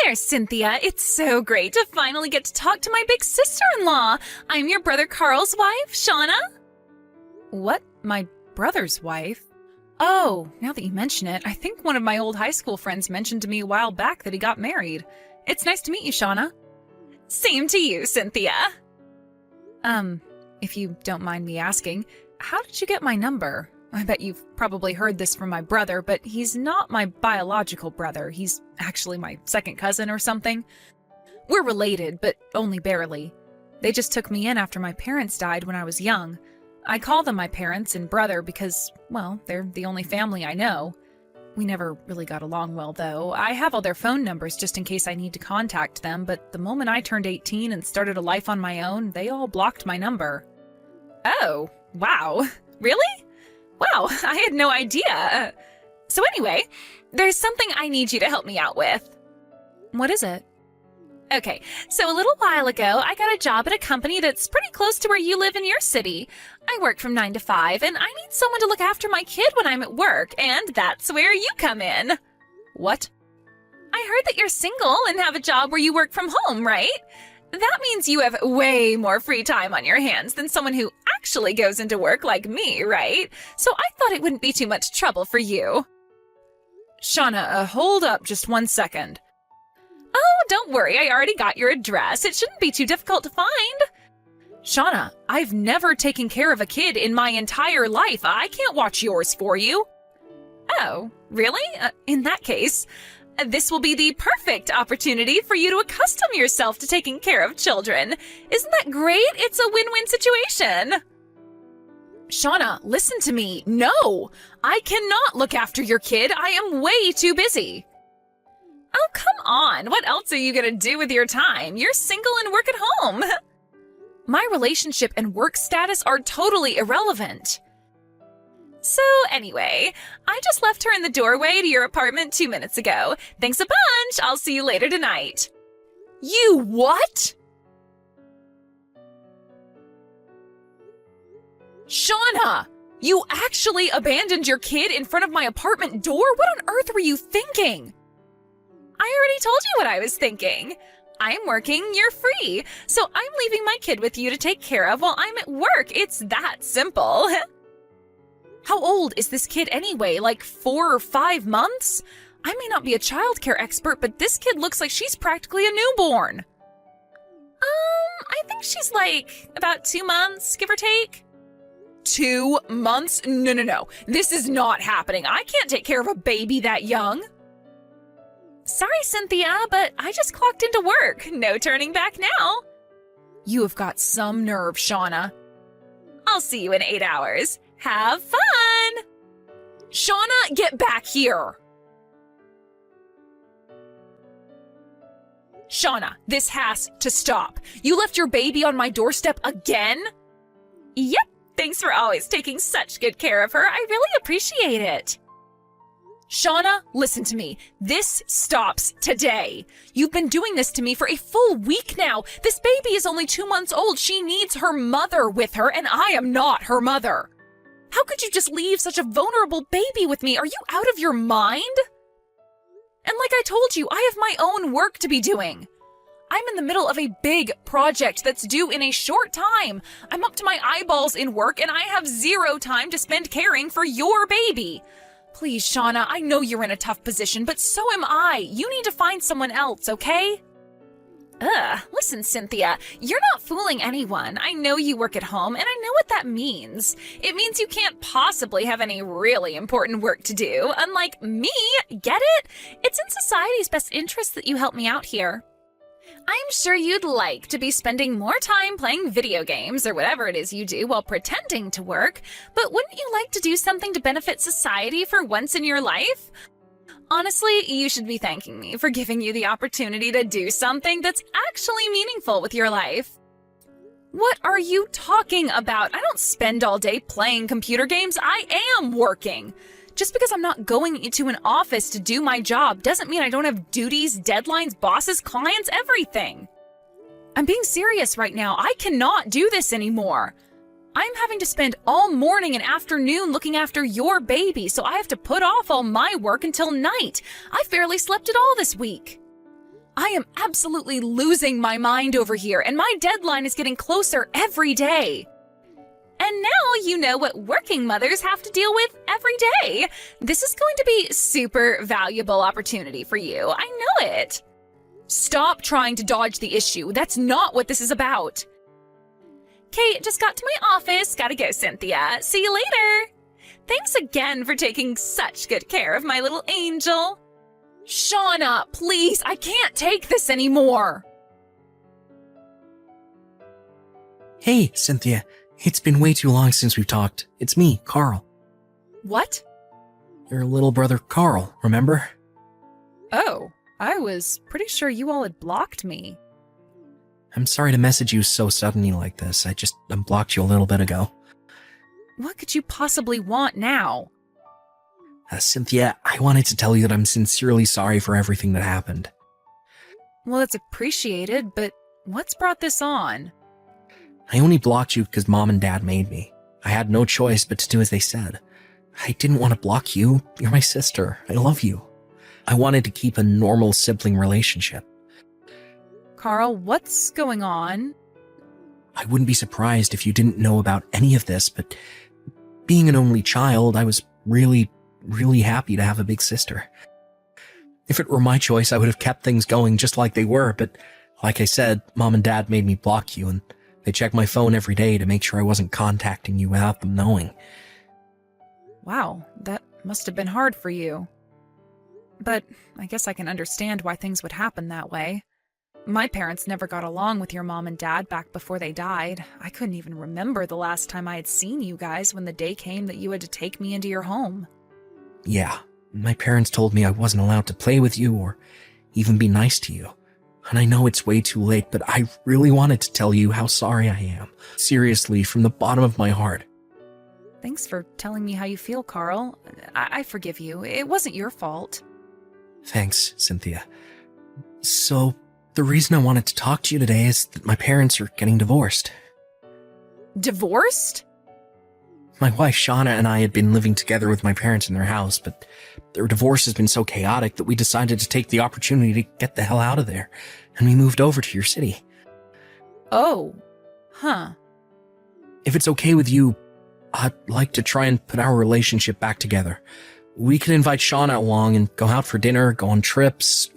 there, Cynthia. It's so great to finally get to talk to my big sister-in-law. I'm your brother Carl's wife, Shauna. What? My brother's wife? Oh, now that you mention it, I think one of my old high school friends mentioned to me a while back that he got married. It's nice to meet you, Shauna. Same to you, Cynthia. If you don't mind me asking, how did you get my number? I bet you've probably heard this from my brother, but he's not my biological brother. He's actually my second cousin or something. We're related, but only barely. They just took me in after my parents died when I was young. I call them my parents and brother because, well, they're the only family I know. We never really got along well, though. I have all their phone numbers just in case I need to contact them, but the moment I turned 18 and started a life on my own, they all blocked my number. Oh, wow. Really? Wow, I had no idea. So anyway, there's something I need you to help me out with. What is it? Okay, so a little while ago, I got a job at a company that's pretty close to where you live in your city. I work from 9 to 5, and I need someone to look after my kid when I'm at work, and that's where you come in. What? I heard that you're single and have a job where you work from home, right? That means you have way more free time on your hands than someone who actually goes into work like me, right? So I thought it wouldn't be too much trouble for you. Shauna, hold up just 1 second. Oh, don't worry, I already got your address. It shouldn't be too difficult to find. Shauna, I've never taken care of a kid in my entire life. I can't watch yours for you. Oh, really? In that case, this will be the perfect opportunity for you to accustom yourself to taking care of children. Isn't that great? It's a win-win situation. Shauna, listen to me. No, I cannot look after your kid. I am way too busy. Oh, come on. What else are you going to do with your time? You're single and work at home. My relationship and work status are totally irrelevant. So anyway, I just left her in the doorway to your apartment 2 minutes ago. Thanks a bunch. I'll see you later tonight. You what? Shauna, you actually abandoned your kid in front of my apartment door? What on earth were you thinking? I already told you what I was thinking. I'm working, you're free. So I'm leaving my kid with you to take care of while I'm at work. It's that simple. How old is this kid anyway? Like 4 or 5 months? I may not be a childcare expert, but this kid looks like she's practically a newborn. I think she's like about 2 months, give or take. 2 months? No. This is not happening. I can't take care of a baby that young. Sorry, Cynthia, but I just clocked into work. No turning back now. You have got some nerve, Shauna. I'll see you in 8 hours. Have fun! Shauna, get back here! Shauna, this has to stop. You left your baby on my doorstep again? Yep, thanks for always taking such good care of her. I really appreciate it. Shauna, listen to me. This stops today. You've been doing this to me for a full week now. This baby is only 2 months old. She needs her mother with her, and I am not her mother. How could you just leave such a vulnerable baby with me? Are you out of your mind? And like I told you, I have my own work to be doing. I'm in the middle of a big project that's due in a short time. I'm up to my eyeballs in work, and I have 0 time to spend caring for your baby. Please, Shauna, I know you're in a tough position, but so am I. You need to find someone else, okay? Listen, Cynthia, you're not fooling anyone. I know you work at home, and I know what that means. It means you can't possibly have any really important work to do, unlike me. Get it? It's in society's best interest that you help me out here. I'm sure you'd like to be spending more time playing video games or whatever it is you do while pretending to work, but wouldn't you like to do something to benefit society for once in your life? Honestly, you should be thanking me for giving you the opportunity to do something that's actually meaningful with your life. What are you talking about? I don't spend all day playing computer games. I am working. Just because I'm not going into an office to do my job doesn't mean I don't have duties, deadlines, bosses, clients, everything. I'm being serious right now. I cannot do this anymore. I'm having to spend all morning and afternoon looking after your baby, so I have to put off all my work until night. I barely slept at all this week. I am absolutely losing my mind over here, and my deadline is getting closer every day. And now you know what working mothers have to deal with every day. This is going to be super valuable opportunity for you. I know it. Stop trying to dodge the issue. That's not what this is about. Kate, just got to my office. Gotta go, Cynthia. See you later. Thanks again for taking such good care of my little angel. Shauna, please, I can't take this anymore. Hey, Cynthia. It's been way too long since we've talked. It's me, Carl. What? Your little brother, Carl, remember? Oh, I was pretty sure you all had blocked me. I'm sorry to message you so suddenly like this. I just unblocked you a little bit ago. What could you possibly want now? Cynthia, I wanted to tell you that I'm sincerely sorry for everything that happened. Well, it's appreciated, but what's brought this on? I only blocked you because Mom and Dad made me. I had no choice but to do as they said. I didn't want to block you. You're my sister. I love you. I wanted to keep a normal sibling relationship. Carl, what's going on? I wouldn't be surprised if you didn't know about any of this, but being an only child, I was really happy to have a big sister. If it were my choice, I would have kept things going just like they were, but like I said, Mom and Dad made me block you, and they checked my phone every day to make sure I wasn't contacting you without them knowing. Wow, that must have been hard for you. But I guess I can understand why things would happen that way. My parents never got along with your mom and dad back before they died. I couldn't even remember the last time I had seen you guys when the day came that you had to take me into your home. Yeah, my parents told me I wasn't allowed to play with you or even be nice to you. And I know it's way too late, but I really wanted to tell you how sorry I am. Seriously, from the bottom of my heart. Thanks for telling me how you feel, Carl. I forgive you. It wasn't your fault. Thanks, Cynthia. So, the reason I wanted to talk to you today is that my parents are getting divorced. Divorced? My wife Shauna and I had been living together with my parents in their house, but their divorce has been so chaotic that we decided to take the opportunity to get the hell out of there, and we moved over to your city. Oh, huh. If it's okay with you, I'd like to try and put our relationship back together. We could invite Shauna along and go out for dinner, go on trips,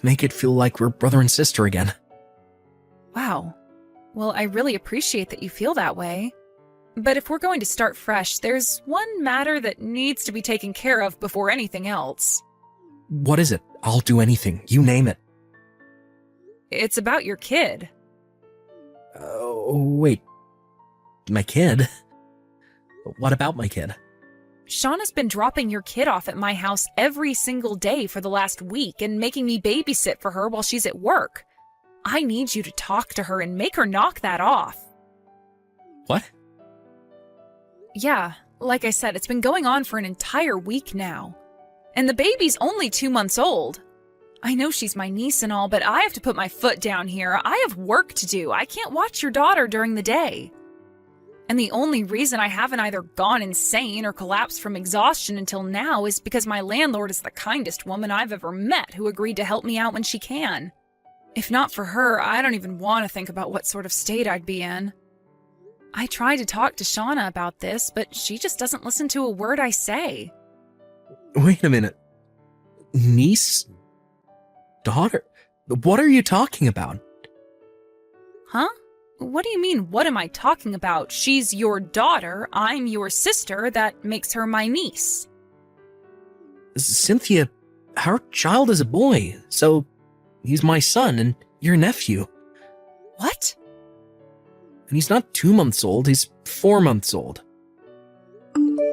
make it feel like we're brother and sister again. Wow. Well, I really appreciate that you feel that way. But if we're going to start fresh, there's one matter that needs to be taken care of before anything else. What is it? I'll do anything. You name it. It's about your kid. Wait. My kid? What about my kid? Shauna's been dropping your kid off at my house every single day for the last week and making me babysit for her while she's at work. I need you to talk to her and make her knock that off. What? Yeah, like I said, it's been going on for an entire week now. And the baby's only 2 months old. I know she's my niece and all, but I have to put my foot down here. I have work to do. I can't watch your daughter during the day. And the only reason I haven't either gone insane or collapsed from exhaustion until now is because my landlord is the kindest woman I've ever met who agreed to help me out when she can. If not for her, I don't even want to think about what sort of state I'd be in. I tried to talk to Shauna about this, but she just doesn't listen to a word I say. Wait a minute. Niece? Daughter? What are you talking about? Huh? What do you mean, what am I talking about? She's your daughter, I'm your sister, that makes her my niece. Cynthia, our child is a boy, so he's my son and your nephew. What? And he's not 2 months old, he's 4 months old.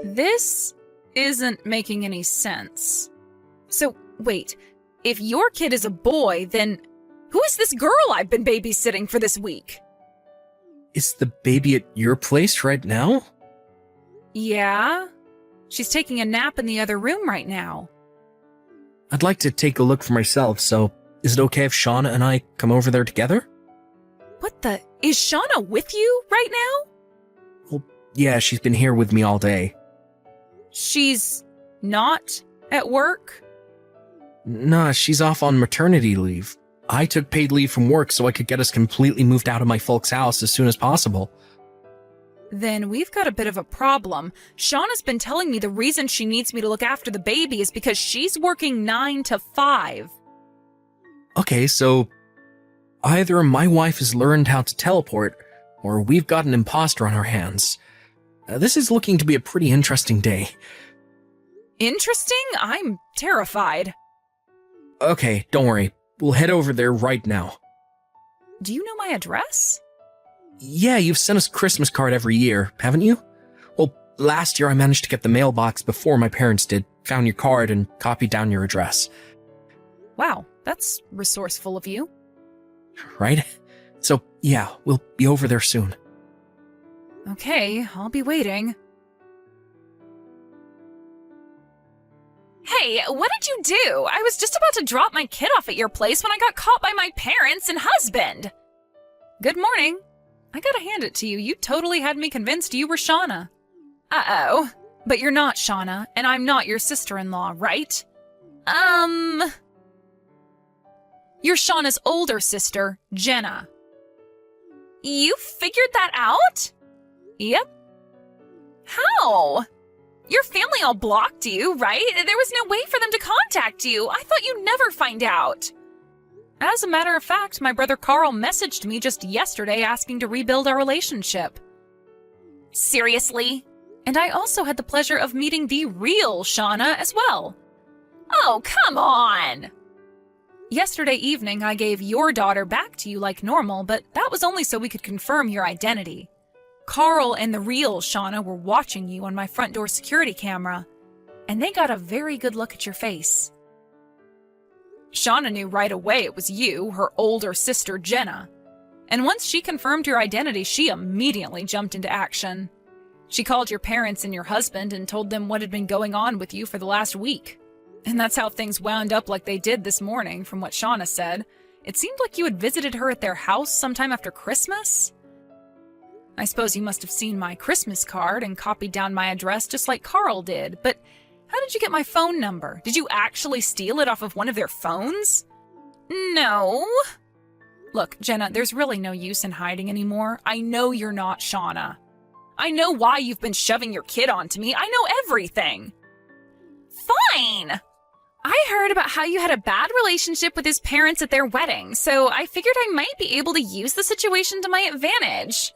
This isn't making any sense. So, wait, if your kid is a boy, then who is this girl I've been babysitting for this week? Is the baby at your place right now? Yeah. She's taking a nap in the other room right now. I'd like to take a look for myself, so is it okay if Shauna and I come over there together? What the? Is Shauna with you right now? Well, yeah, she's been here with me all day. She's not at work? Nah, she's off on maternity leave. I took paid leave from work so I could get us completely moved out of my folks' house as soon as possible. Then we've got a bit of a problem. Shauna's been telling me the reason she needs me to look after the baby is because she's working 9 to 5. Okay, so either my wife has learned how to teleport, or we've got an imposter on our hands. This is looking to be a pretty interesting day. Interesting? I'm terrified. Okay, don't worry. We'll head over there right now. Do you know my address? Yeah, you've sent us a Christmas card every year, haven't you? Well, last year I managed to get the mailbox before my parents did, found your card, and copied down your address. Wow, that's resourceful of you. Right? So, yeah, we'll be over there soon. Okay, I'll be waiting. Hey, what did you do? I was just about to drop my kid off at your place when I got caught by my parents and husband. Good morning. I gotta hand it to you. You totally had me convinced you were Shauna. Uh-oh. But you're not Shauna, and I'm not your sister-in-law, right? You're Shauna's older sister, Jenna. You figured that out? Yep. How? Your family all blocked you, right? There was no way for them to contact you. I thought you'd never find out. As a matter of fact, my brother Carl messaged me just yesterday asking to rebuild our relationship. Seriously? And I also had the pleasure of meeting the real Shauna as well. Oh, come on! Yesterday evening, I gave your daughter back to you like normal, but that was only so we could confirm your identity. Carl and the real Shauna were watching you on my front door security camera, and they got a very good look at your face. Shauna knew right away it was you, her older sister Jenna. And once she confirmed your identity, she immediately jumped into action. She called your parents and your husband and told them what had been going on with you for the last week. And that's how things wound up like they did this morning, from what Shauna said. It seemed like you had visited her at their house sometime after Christmas. I suppose you must have seen my Christmas card and copied down my address just like Carl did, but how did you get my phone number? Did you actually steal it off of one of their phones? No. Look, Jenna, there's really no use in hiding anymore. I know you're not Shauna. I know why you've been shoving your kid onto me. I know everything. Fine. I heard about how you had a bad relationship with his parents at their wedding, so I figured I might be able to use the situation to my advantage.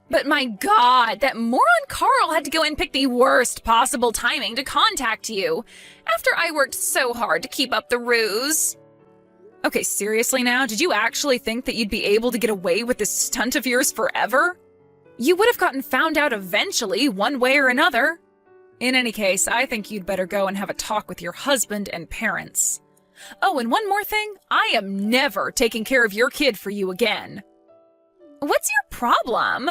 But my God, that moron Carl had to go and pick the worst possible timing to contact you, after I worked so hard to keep up the ruse. Okay, seriously now, did you actually think that you'd be able to get away with this stunt of yours forever? You would have gotten found out eventually, one way or another. In any case, I think you'd better go and have a talk with your husband and parents. Oh, and one more thing, I am never taking care of your kid for you again. What's your problem?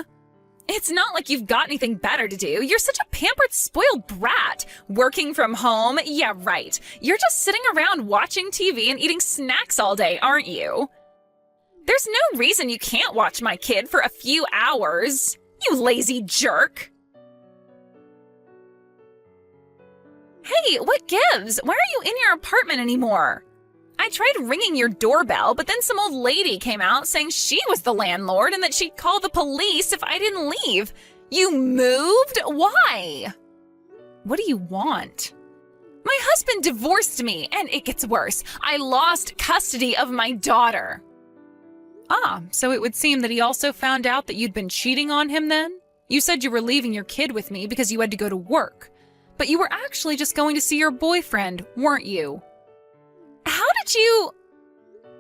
It's not like you've got anything better to do. You're such a pampered, spoiled brat. Working from home? Yeah, right. You're just sitting around watching TV and eating snacks all day, aren't you? There's no reason you can't watch my kid for a few hours. You lazy jerk. Hey, what gives? Why are you in your apartment anymore? I tried ringing your doorbell, but then some old lady came out saying she was the landlord and that she'd call the police if I didn't leave. You moved? Why? What do you want? My husband divorced me, and it gets worse. I lost custody of my daughter. Ah, so it would seem that he also found out that you'd been cheating on him then? You said you were leaving your kid with me because you had to go to work. But you were actually just going to see your boyfriend, weren't you? How did you...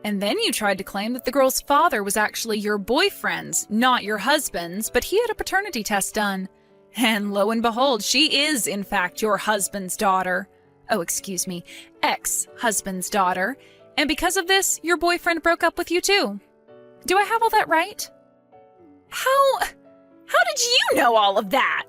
And then you tried to claim that the girl's father was actually your boyfriend's, not your husband's, but he had a paternity test done. And lo and behold, she is, in fact, your husband's daughter. Oh, excuse me, ex-husband's daughter. And because of this, your boyfriend broke up with you too. Do I have all that right? How did you know all of that?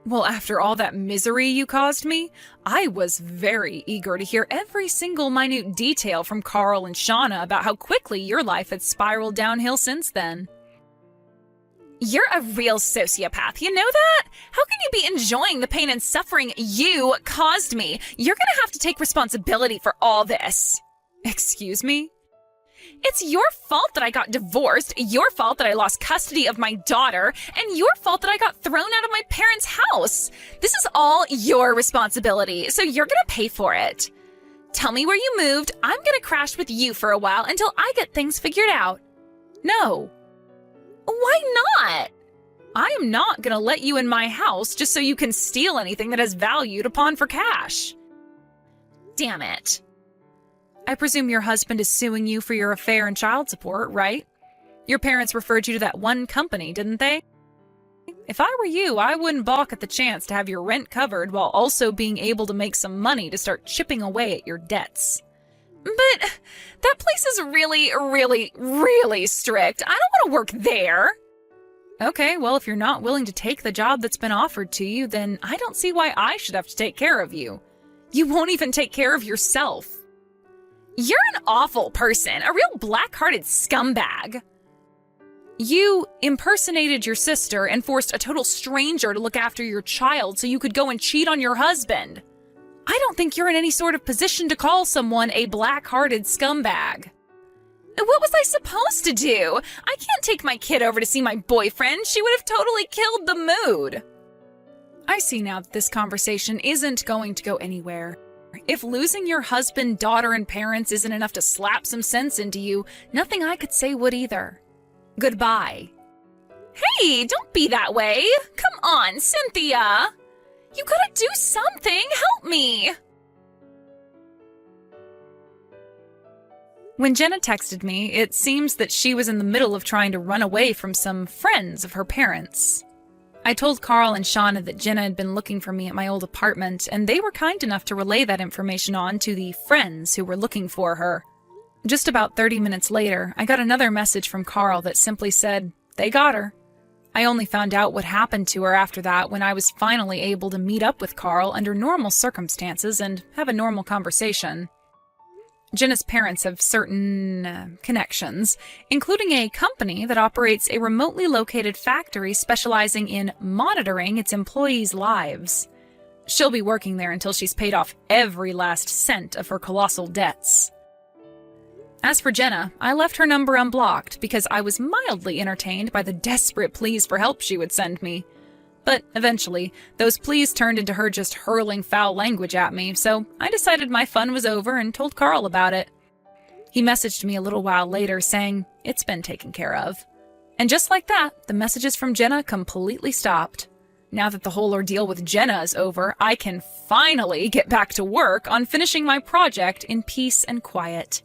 Well, after all that misery you caused me, I was very eager to hear every single minute detail from Carl and Shauna about how quickly your life had spiraled downhill since then. You're a real sociopath, you know that? How can you be enjoying the pain and suffering you caused me? You're gonna have to take responsibility for all this. Excuse me? It's your fault that I got divorced, your fault that I lost custody of my daughter, and your fault that I got thrown out of my parents' house. This is all your responsibility, so you're gonna pay for it. Tell me where you moved. I'm gonna crash with you for a while until I get things figured out. No. Why not? I am not gonna let you in my house just so you can steal anything that has value to pawn for cash. Damn it. I presume your husband is suing you for your affair and child support, right? Your parents referred you to that one company, didn't they? If I were you, I wouldn't balk at the chance to have your rent covered while also being able to make some money to start chipping away at your debts. But that place is really, really, really strict. I don't want to work there. Okay, well, if you're not willing to take the job that's been offered to you, then I don't see why I should have to take care of you. You won't even take care of yourself. You're an awful person, a real black-hearted scumbag. You impersonated your sister and forced a total stranger to look after your child so you could go and cheat on your husband. I don't think you're in any sort of position to call someone a black-hearted scumbag. What was I supposed to do? I can't take my kid over to see my boyfriend. She would have totally killed the mood. I see now that this conversation isn't going to go anywhere. If losing your husband, daughter, and parents isn't enough to slap some sense into you, nothing I could say would either. Goodbye. Hey, don't be that way. Come on, Cynthia. You gotta do something. Help me. When Jenna texted me, it seems that she was in the middle of trying to run away from some friends of her parents. I told Carl and Shauna that Jenna had been looking for me at my old apartment, and they were kind enough to relay that information on to the friends who were looking for her. Just about 30 minutes later, I got another message from Carl that simply said, "They got her." I only found out what happened to her after that when I was finally able to meet up with Carl under normal circumstances and have a normal conversation. Jenna's parents have certain connections, including a company that operates a remotely located factory specializing in monitoring its employees' lives. She'll be working there until she's paid off every last cent of her colossal debts. As for Jenna, I left her number unblocked because I was mildly entertained by the desperate pleas for help she would send me. But eventually, those pleas turned into her just hurling foul language at me, so I decided my fun was over and told Carl about it. He messaged me a little while later saying, "It's been taken care of." And just like that, the messages from Jenna completely stopped. Now that the whole ordeal with Jenna is over, I can finally get back to work on finishing my project in peace and quiet.